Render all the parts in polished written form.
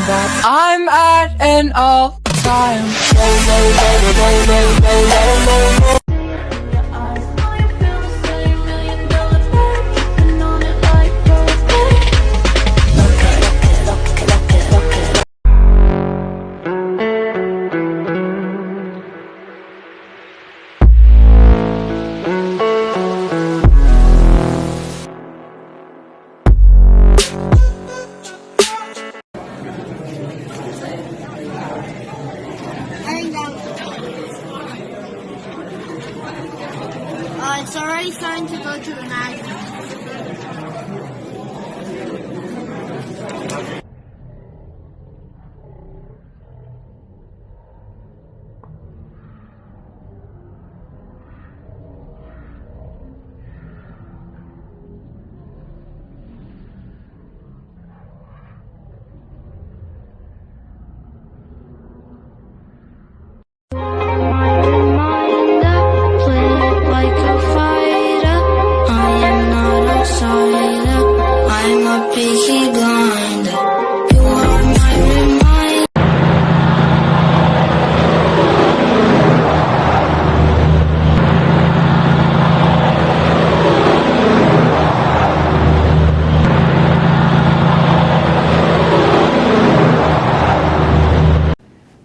that I'm at an all-time. It's already starting to go to the magnet.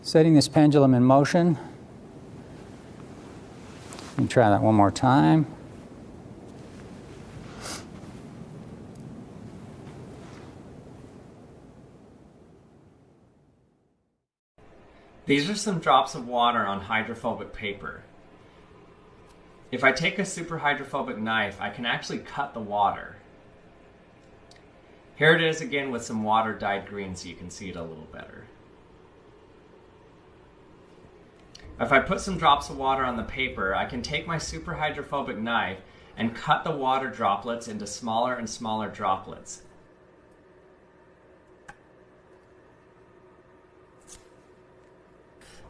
Setting this pendulum in motion. Let me try that one more time. These are some drops of water on hydrophobic paper. If I take a super hydrophobic knife, I can actually cut the water. Here it is again with some water dyed green so you can see it a little better. If I put some drops of water on the paper, I can take my super hydrophobic knife and cut the water droplets into smaller and smaller droplets.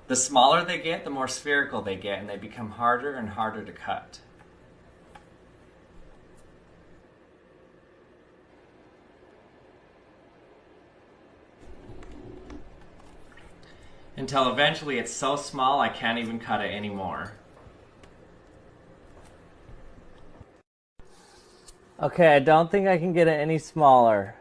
The smaller they get, the more spherical they get, and they become harder and harder to cut. Until eventually it's so small I can't even cut it anymore. Okay, I don't think I can get it any smaller.